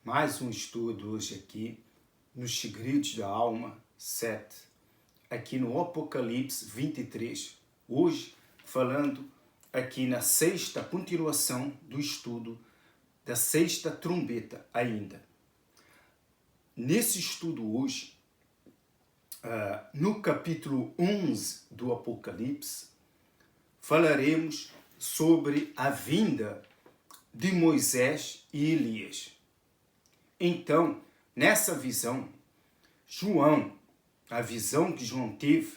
Mais um estudo hoje aqui nos Segredos da Alma 7, aqui no Apocalipse 23. Hoje falando aqui na sexta continuação do estudo da sexta trombeta ainda. Nesse estudo hoje, no capítulo 11 do Apocalipse, falaremos sobre a vinda de Moisés e Elias. Então, nessa visão, a visão que João teve,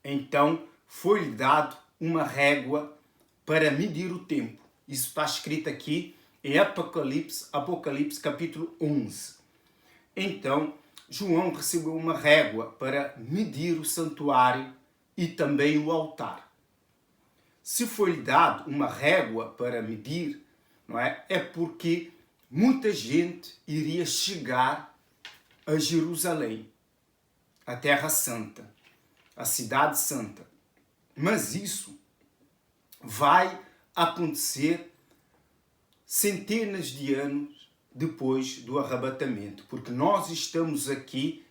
então foi-lhe dado uma régua para medir o tempo. Isso está escrito aqui em Apocalipse capítulo 11. Então, João recebeu uma régua para medir o santuário e também o altar. Se foi-lhe dado uma régua para medir, não é? É porque muita gente iria chegar a Jerusalém, a Terra Santa, a Cidade Santa. Mas isso vai acontecer centenas de anos depois do arrebatamento, porque nós estamos aqui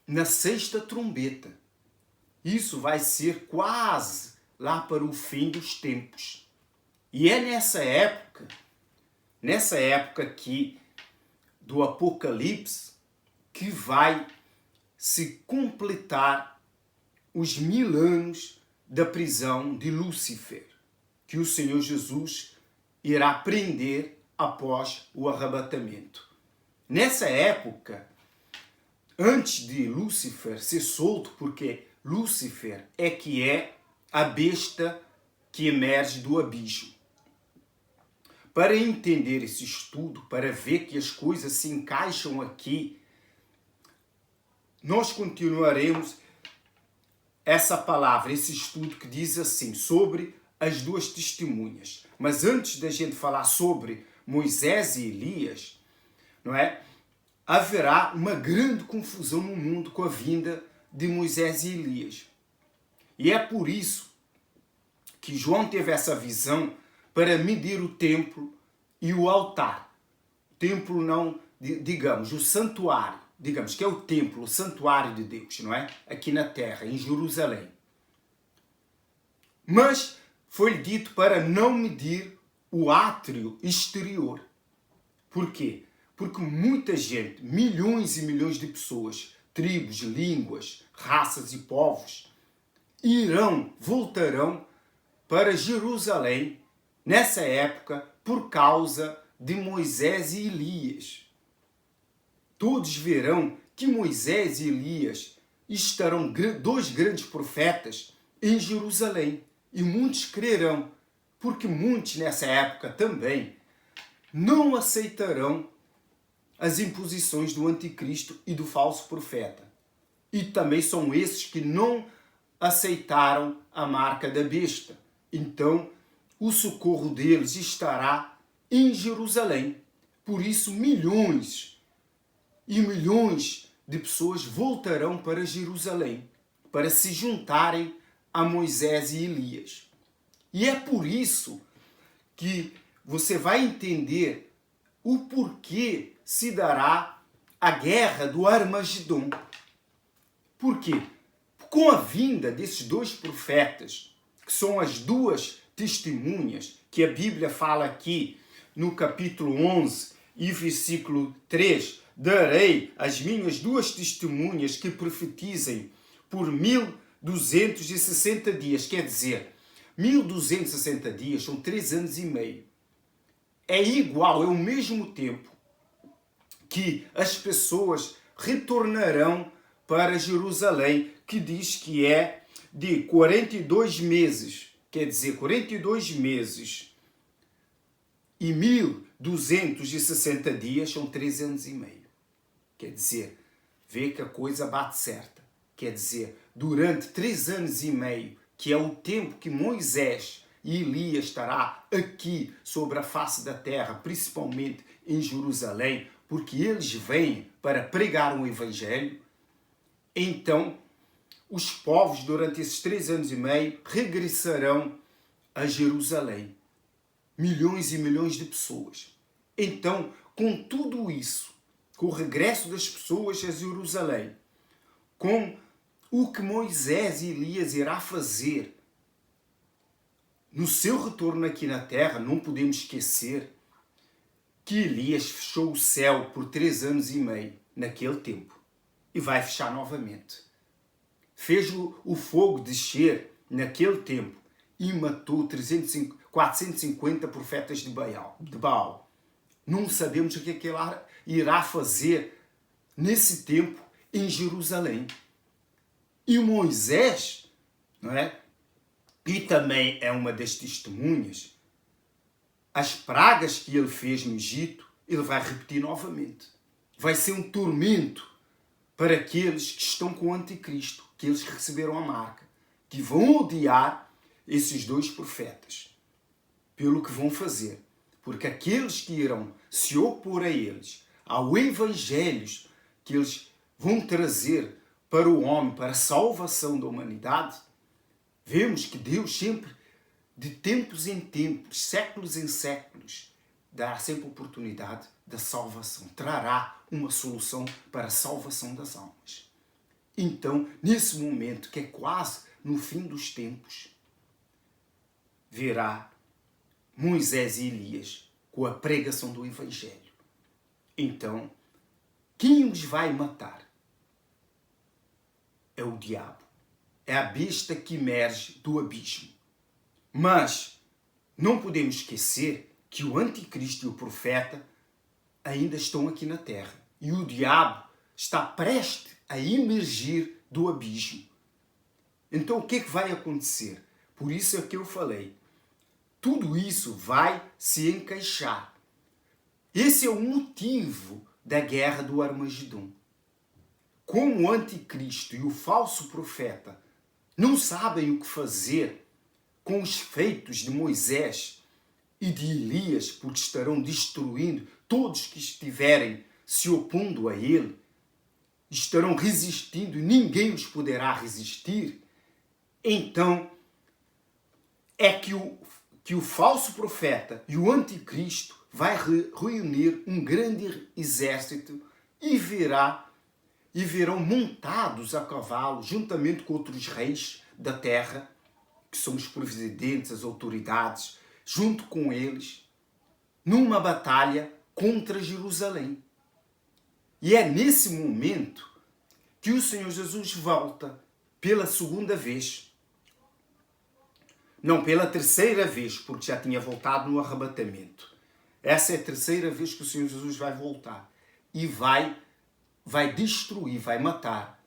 na sexta trombeta. Isso vai ser quase lá para o fim dos tempos. E é nessa época aqui do Apocalipse, que vai se completar os 1000 anos da prisão de Lúcifer, que o Senhor Jesus irá prender após o arrebatamento. Nessa época, antes de Lúcifer ser solto, porque Lúcifer é a besta que emerge do abismo. Para entender esse estudo, para ver que as coisas se encaixam aqui, nós continuaremos essa palavra, esse estudo que diz assim, sobre as duas testemunhas. Mas antes da gente falar sobre Moisés e Elias, não é? Haverá uma grande confusão no mundo com a vinda de Moisés e Elias. E é por isso que João teve essa visão para medir o templo e o altar. O templo não, digamos, o santuário, digamos que é o templo, o santuário de Deus, não é? Aqui na terra, em Jerusalém. Mas foi dito para não medir o átrio exterior. Por quê? Porque muita gente, milhões e milhões de pessoas, tribos, línguas, raças e povos, voltarão para Jerusalém nessa época por causa de Moisés e Elias. Todos verão que Moisés e Elias estarão dois grandes profetas em Jerusalém e muitos crerão, porque muitos nessa época também não aceitarão as imposições do anticristo e do falso profeta. E também são esses que não aceitaram a marca da besta. Então, o socorro deles estará em Jerusalém. Por isso, milhões e milhões de pessoas voltarão para Jerusalém para se juntarem a Moisés e Elias. E é por isso que você vai entender o porquê se dará a guerra do Armagedon. Por quê? Com a vinda desses dois profetas, que são as duas testemunhas, que a Bíblia fala aqui no capítulo 11 e versículo 3, darei as minhas duas testemunhas que profetizem por 1260 dias, quer dizer, 1260 dias são 3 anos e meio. É igual, é o mesmo tempo que as pessoas retornarão para Jerusalém, que diz que é de 42 meses, quer dizer, 42 meses e 1260 dias são 3 anos e meio. Quer dizer, vê que a coisa bate certa. Quer dizer, durante 3 anos e meio, que é o tempo que Moisés e Elias estará aqui sobre a face da terra, principalmente em Jerusalém, porque eles vêm para pregar o Evangelho, então os povos durante esses 3 anos e meio regressarão a Jerusalém. Milhões e milhões de pessoas. Então, com tudo isso, com o regresso das pessoas a Jerusalém, com o que Moisés e Elias irá fazer no seu retorno aqui na terra, não podemos esquecer que Elias fechou o céu por 3 anos e meio naquele tempo e vai fechar novamente. Fez o fogo descer naquele tempo e matou 450 profetas de Baal. Não sabemos o que é que ele irá fazer nesse tempo em Jerusalém. E Moisés, não é? E também é uma das testemunhas, as pragas que ele fez no Egito, ele vai repetir novamente. Vai ser um tormento para aqueles que estão com o anticristo, que eles receberam a marca, que vão odiar esses 2 profetas, pelo que vão fazer. Porque aqueles que irão se opor a eles, ao evangelho que eles vão trazer para o homem, para a salvação da humanidade, vemos que Deus sempre, de tempos em tempos, séculos em séculos, dará sempre oportunidade da salvação. Trará uma solução para a salvação das almas. Então, nesse momento, que é quase no fim dos tempos, verá Moisés e Elias com a pregação do Evangelho. Então, quem os vai matar? É o diabo. É a besta que emerge do abismo. Mas não podemos esquecer que o anticristo e o profeta ainda estão aqui na terra. E o diabo está prestes a emergir do abismo. Então o que é que vai acontecer? Por isso é que eu falei. Tudo isso vai se encaixar. Esse é o motivo da guerra do Armagedon. Como o anticristo e o falso profeta não sabem o que fazer com os feitos de Moisés e de Elias, porque estarão destruindo todos que estiverem se opondo a ele, estarão resistindo e ninguém os poderá resistir, então é que o falso profeta e o anticristo vai reunir um grande exército e virão montados a cavalo, juntamente com outros reis da terra, que são os presidentes, as autoridades, junto com eles, numa batalha contra Jerusalém. E é nesse momento que o Senhor Jesus volta pela segunda vez. Não, pela terceira vez, porque já tinha voltado no arrebatamento. Essa é a terceira vez que o Senhor Jesus vai voltar. E vai destruir, vai matar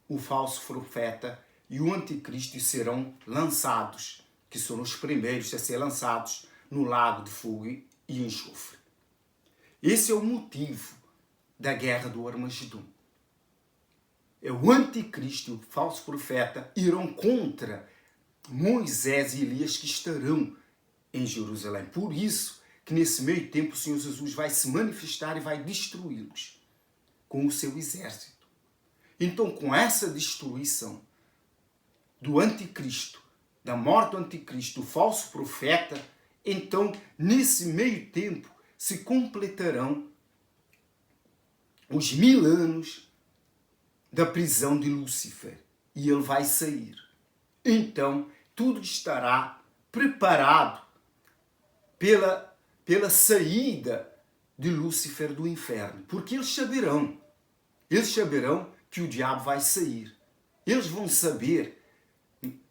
o falso profeta e o anticristo e serão lançados, que são os primeiros a ser lançados no lago de fogo e enxofre. Esse é o motivo da guerra do Armagedon. É o anticristo e o falso profeta irão contra Moisés e Elias que estarão em Jerusalém. Por isso que nesse meio tempo o Senhor Jesus vai se manifestar e vai destruí-los com o seu exército. Então, com essa destruição do anticristo, da morte do anticristo, do falso profeta, então, nesse meio tempo, se completarão os 1000 anos da prisão de Lúcifer. E ele vai sair. Então, tudo estará preparado pela saída de Lúcifer do inferno. Porque eles saberão que o diabo vai sair. Eles vão saber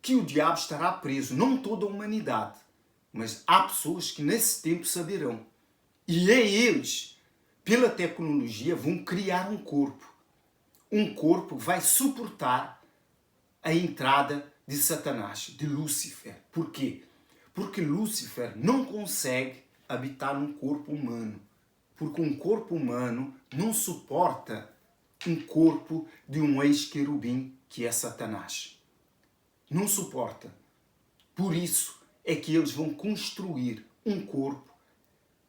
que o diabo estará preso. Não toda a humanidade, mas há pessoas que nesse tempo saberão. E eles, pela tecnologia, vão criar um corpo. Um corpo que vai suportar a entrada de Satanás, de Lúcifer. Por quê? Porque Lúcifer não consegue habitar num corpo humano. Porque um corpo humano não suporta um corpo de um ex-querubim, que é Satanás. Não suporta. Por isso é que eles vão construir um corpo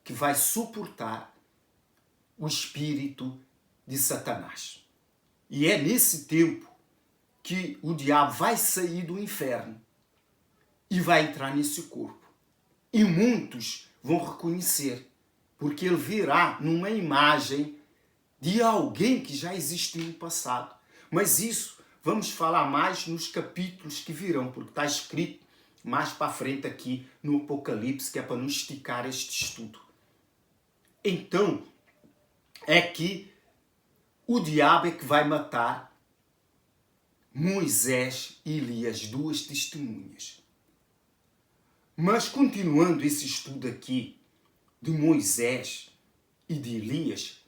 que vai suportar o espírito de Satanás. E é nesse tempo que o diabo vai sair do inferno e vai entrar nesse corpo. E muitos vão reconhecer porque ele virá numa imagem de alguém que já existiu no passado. Mas isso vamos falar mais nos capítulos que virão, porque está escrito mais para frente aqui no Apocalipse, que é para nos esticar este estudo. Então, é que o diabo é que vai matar Moisés e Elias, duas testemunhas. Mas continuando esse estudo aqui de Moisés e de Elias,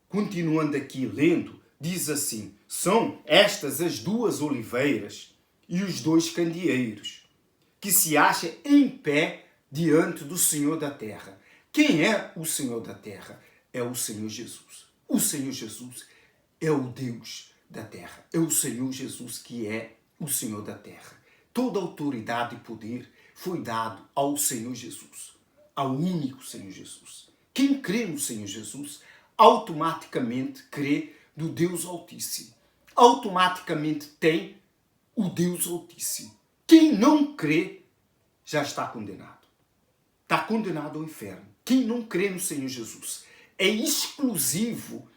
continuando aqui lendo, diz assim: são estas as duas oliveiras e os dois candeeiros, que se acham em pé diante do Senhor da terra. Quem é o Senhor da terra? É o Senhor Jesus. O Senhor Jesus é o Deus da terra. É o Senhor Jesus que é o Senhor da terra. Toda autoridade e poder foi dado ao Senhor Jesus, ao único Senhor Jesus. Quem crê no Senhor Jesus automaticamente crê no Deus Altíssimo. Automaticamente tem o Deus Altíssimo. Quem não crê já está condenado. Está condenado ao inferno. Quem não crê no Senhor Jesus é exclusivo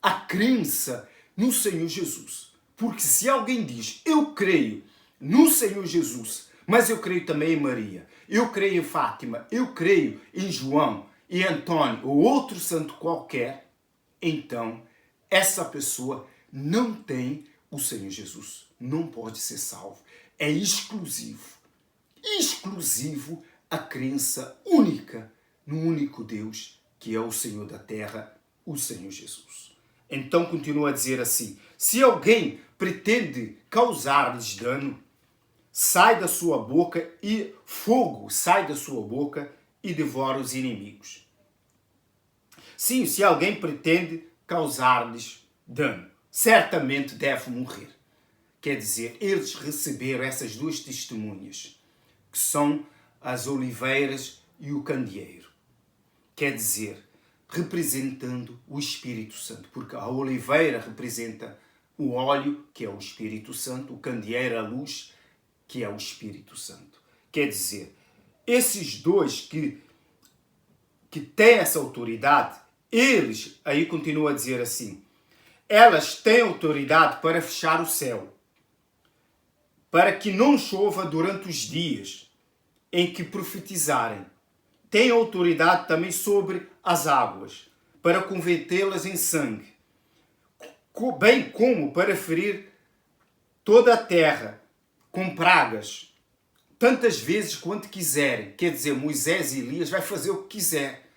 a crença no Senhor Jesus. Porque se alguém diz, eu creio no Senhor Jesus, mas eu creio também em Maria, eu creio em Fátima, eu creio em João, em Antônio ou outro santo qualquer, então essa pessoa não tem o Senhor Jesus. Não pode ser salvo. É exclusivo a crença única no único Deus, que é o Senhor da terra, o Senhor Jesus. Então continua a dizer assim: se alguém pretende causar-lhes dano, sai da sua boca e fogo sai da sua boca e devora os inimigos. Sim, se alguém pretende causar-lhes dano, certamente deve morrer. Quer dizer, eles receberam essas duas testemunhas, que são as oliveiras e o candeeiro. Quer dizer, representando o Espírito Santo, porque a oliveira representa o óleo, que é o Espírito Santo, o candeeiro, a luz, que é o Espírito Santo. Quer dizer, esses dois que têm essa autoridade, eles, aí continua a dizer assim, elas têm autoridade para fechar o céu, para que não chova durante os dias em que profetizarem. Tem autoridade também sobre as águas, para convertê-las em sangue, bem como para ferir toda a terra com pragas, tantas vezes quanto quiserem. Quer dizer, Moisés e Elias vai fazer o que quiser.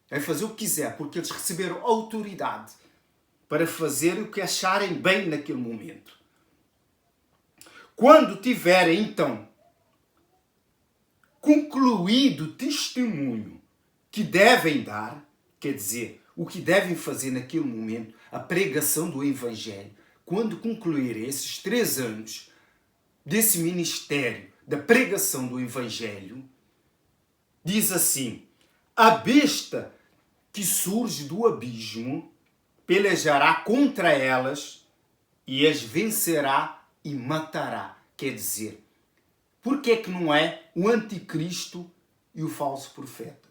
Vai fazer o que quiser, porque eles receberam autoridade para fazer o que acharem bem naquele momento. Quando tiverem, então, concluído o testemunho que devem dar, quer dizer, o que devem fazer naquele momento, a pregação do Evangelho, quando concluírem esses 3 anos desse ministério da pregação do Evangelho, diz assim: a besta que surge do abismo pelejará contra elas e as vencerá e matará. Quer dizer, por que é que não é o anticristo e o falso profeta?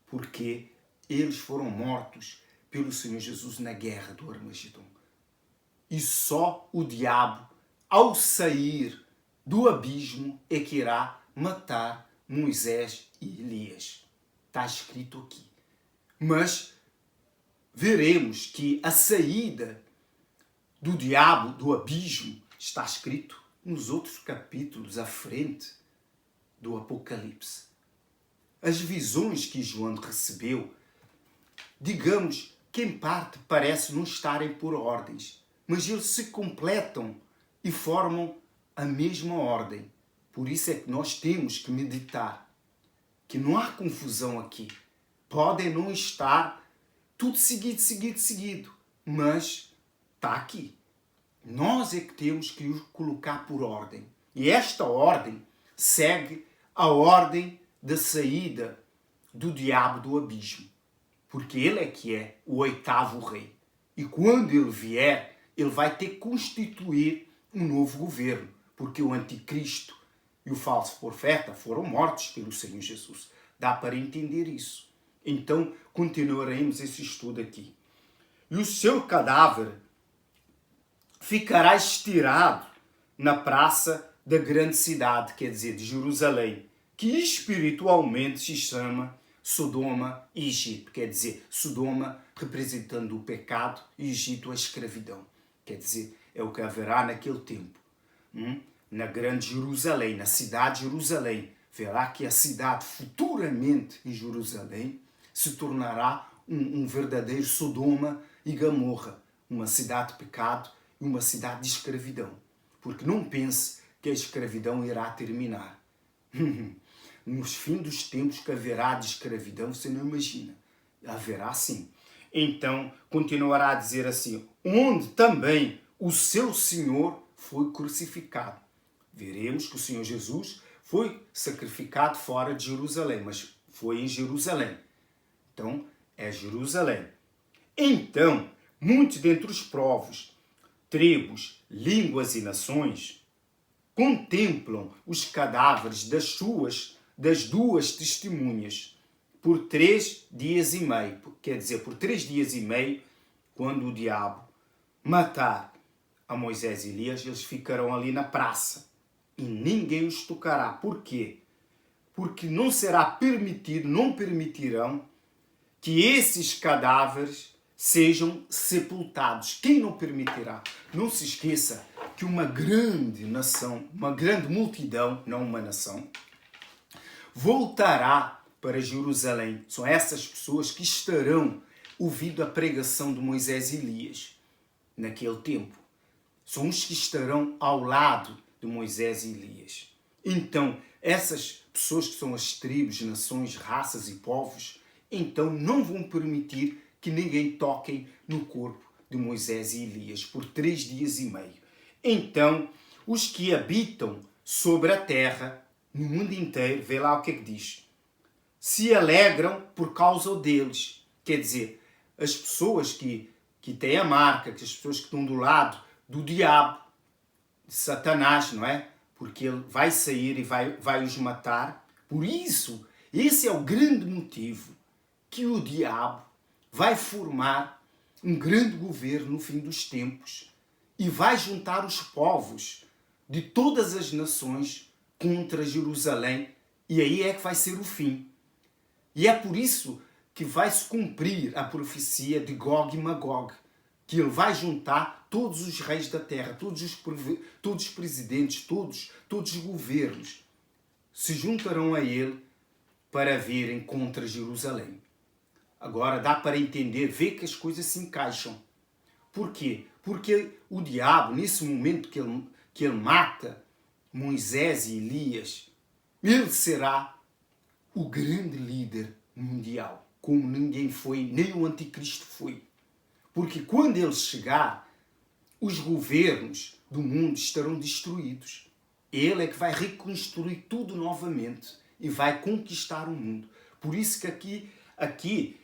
Porque eles foram mortos pelo Senhor Jesus na guerra do Armagedon. E só o diabo, ao sair do abismo, é que irá matar Moisés e Elias. Está escrito aqui. Mas veremos que a saída do diabo do abismo está escrito nos outros capítulos à frente do Apocalipse. As visões que João recebeu, digamos que em parte parece não estarem por ordens, mas eles se completam e formam a mesma ordem. Por isso é que nós temos que meditar, que não há confusão aqui. Podem não estar tudo seguido, mas está aqui. Nós é que temos que os colocar por ordem. E esta ordem segue a ordem da saída do diabo do abismo. Porque ele é que é o 8º rei. E quando ele vier, ele vai ter que constituir um novo governo. Porque o anticristo e o falso profeta foram mortos pelo Senhor Jesus. Dá para entender isso. Então, continuaremos esse estudo aqui. E o seu cadáver ficará estirado na praça da grande cidade, quer dizer, de Jerusalém, que espiritualmente se chama Sodoma e Egito. Quer dizer, Sodoma representando o pecado e Egito a escravidão. Quer dizer, é o que haverá naquele tempo. Na grande Jerusalém, na cidade de Jerusalém. Verá que a cidade futuramente em Jerusalém se tornará um verdadeiro Sodoma e Gomorra. Uma cidade de pecado e uma cidade de escravidão. Porque não pense que a escravidão irá terminar. Nos fins dos tempos que haverá de escravidão, você não imagina. Haverá sim. Então, continuará a dizer assim, onde também o seu Senhor foi crucificado. Veremos que o Senhor Jesus foi sacrificado fora de Jerusalém, mas foi em Jerusalém. Então, é Jerusalém. Então, muitos dentre os povos, tribos, línguas e nações contemplam os cadáveres das duas testemunhas por 3 dias e meio. Quer dizer, por 3 dias e meio, quando o diabo matar a Moisés e Elias, eles ficarão ali na praça e ninguém os tocará. Por quê? Porque não será permitido, não permitirão que esses cadáveres sejam sepultados. Quem não permitirá? Não se esqueça que uma grande nação, uma grande multidão, não uma nação, voltará para Jerusalém. São essas pessoas que estarão ouvindo a pregação de Moisés e Elias naquele tempo. São os que estarão ao lado de Moisés e Elias. Então, essas pessoas que são as tribos, nações, raças e povos, então não vão permitir que ninguém toque no corpo de Moisés e Elias por 3 dias e meio. Então, os que habitam sobre a terra, no mundo inteiro, vê lá o que é que diz. Se alegram por causa deles. Quer dizer, as pessoas que têm a marca, que as pessoas que estão do lado do diabo, de Satanás, não é? Porque ele vai sair e vai os matar. Por isso, esse é o grande motivo que o diabo vai formar um grande governo no fim dos tempos e vai juntar os povos de todas as nações contra Jerusalém, e aí é que vai ser o fim. E é por isso que vai se cumprir a profecia de Gog e Magog, que ele vai juntar todos os reis da terra, todos os presidentes, todos os governos se juntarão a ele para virem contra Jerusalém. Agora dá para entender, ver que as coisas se encaixam. Por quê? Porque o diabo, nesse momento que ele mata Moisés e Elias, ele será o grande líder mundial, como ninguém foi, nem o anticristo foi. Porque quando ele chegar, os governos do mundo estarão destruídos. Ele é que vai reconstruir tudo novamente e vai conquistar o mundo. Por isso que aqui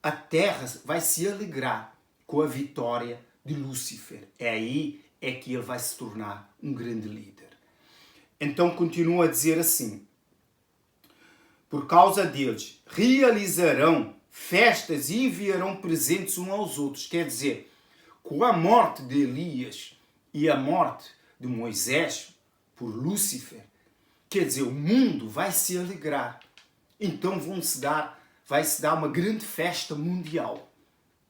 a terra vai se alegrar com a vitória de Lúcifer. É aí que ele vai se tornar um grande líder. Então continua a dizer assim, por causa deles, realizarão festas e enviarão presentes uns aos outros. Quer dizer, com a morte de Elias e a morte de Moisés por Lúcifer, quer dizer, o mundo vai se alegrar. Então vai se dar uma grande festa mundial.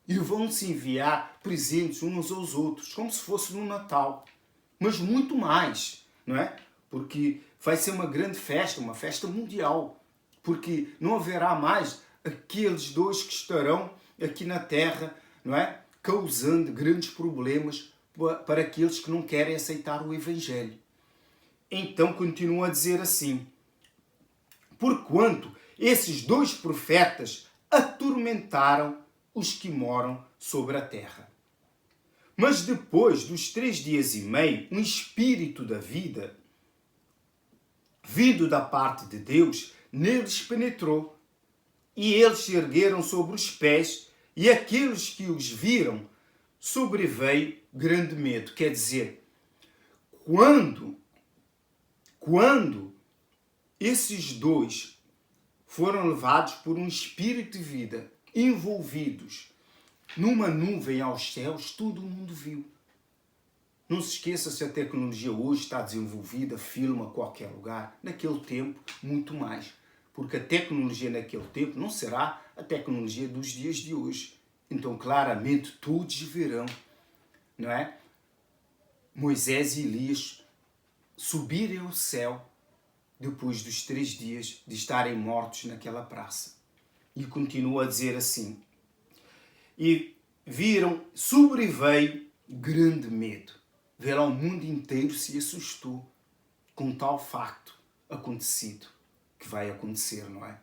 E vão se enviar presentes uns aos outros, como se fosse no Natal. Mas muito mais, não é? Porque vai ser uma grande festa, uma festa mundial. Porque não haverá mais aqueles dois que estarão aqui na Terra, não é? Causando grandes problemas para aqueles que não querem aceitar o Evangelho. Então continua a dizer assim, porquanto esses 2 profetas atormentaram os que moram sobre a terra. Mas depois dos 3 dias e meio, um espírito da vida, vindo da parte de Deus, neles penetrou. E eles se ergueram sobre os pés, e aqueles que os viram, sobreveio grande medo. Quer dizer, quando esses 2 foram levados por um espírito de vida, envolvidos numa nuvem aos céus, todo o mundo viu. Não se esqueça, se a tecnologia hoje está desenvolvida, filma a qualquer lugar, naquele tempo muito mais. Porque a tecnologia naquele tempo não será a tecnologia dos dias de hoje. Então, claramente, todos verão, não é? Moisés e Elias subirem ao céu depois dos 3 dias de estarem mortos naquela praça. E continua a dizer assim: e viram, sobreveio grande medo. Verá, o mundo inteiro se assustou com tal facto acontecido, que vai acontecer, não é?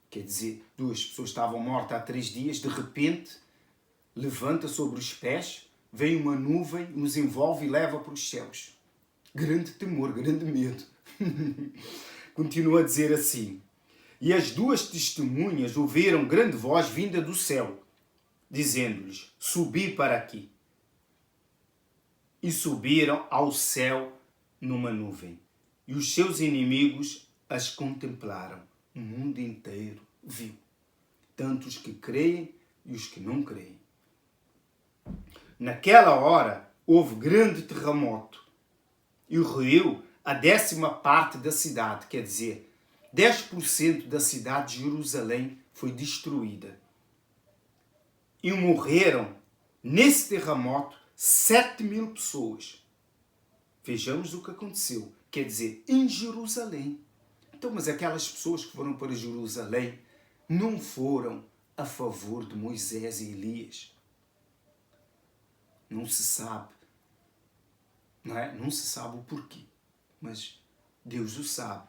Quer dizer, 2 pessoas estavam mortas há 3 dias, de repente levanta sobre os pés, vem uma nuvem, nos envolve e leva para os céus. Grande temor, grande medo. Continua a dizer assim: e as 2 testemunhas ouviram grande voz vinda do céu, dizendo-lhes: subi para aqui. E subiram ao céu numa nuvem. E os seus inimigos as contemplaram. O mundo inteiro viu. Tanto os que creem e os que não creem. Naquela hora houve grande terremoto. E ruiu a 10ª parte da cidade. Quer dizer, 10% da cidade de Jerusalém foi destruída. E morreram nesse terremoto 7.000 pessoas. Vejamos o que aconteceu. Quer dizer, em Jerusalém. Então, mas aquelas pessoas que foram para Jerusalém não foram a favor de Moisés e Elias. Não se sabe. Não é? Não se sabe o porquê. Mas Deus o sabe.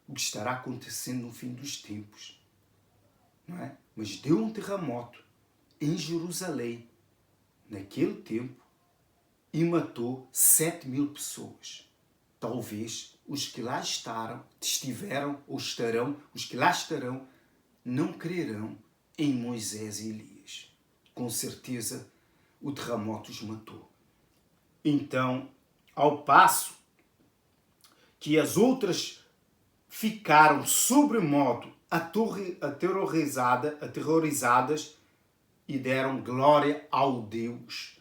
O que estará acontecendo no fim dos tempos. Não é? Mas deu um terremoto em Jerusalém, naquele tempo, e matou 7.000 pessoas. Talvez os que lá estiveram ou estarão, os que lá estarão, não crerão em Moisés e Elias. Com certeza o terremoto os matou. Então, ao passo que as outras ficaram sobremodo aterrorizadas e deram glória ao Deus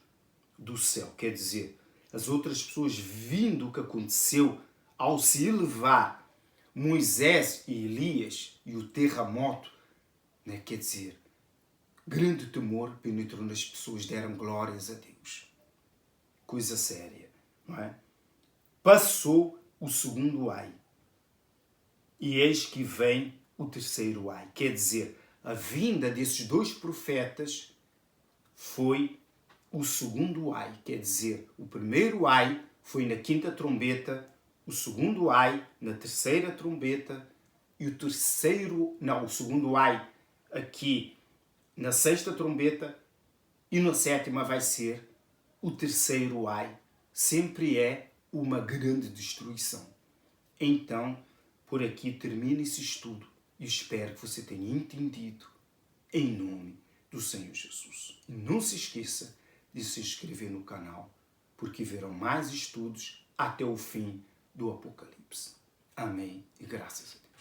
do céu. Quer dizer, as outras pessoas, vindo o que aconteceu ao se elevar Moisés e Elias e o terremoto, né? Quer dizer, grande temor penetrou nas pessoas, deram glórias a Deus. Coisa séria, não é? Passou o 2º ai. E eis que vem o 3º ai. Quer dizer, a vinda desses 2 profetas foi o 2º ai. Quer dizer, o 1º ai foi na 5ª trombeta, o 2º ai na 3ª trombeta e o 2º ai aqui na 6ª trombeta e na 7ª vai ser o 3º ai. Sempre é uma grande destruição. Então, por aqui termina esse estudo e espero que você tenha entendido em nome do Senhor Jesus. E não se esqueça de se inscrever no canal, porque verão mais estudos até o fim do Apocalipse. Amém e graças a Deus.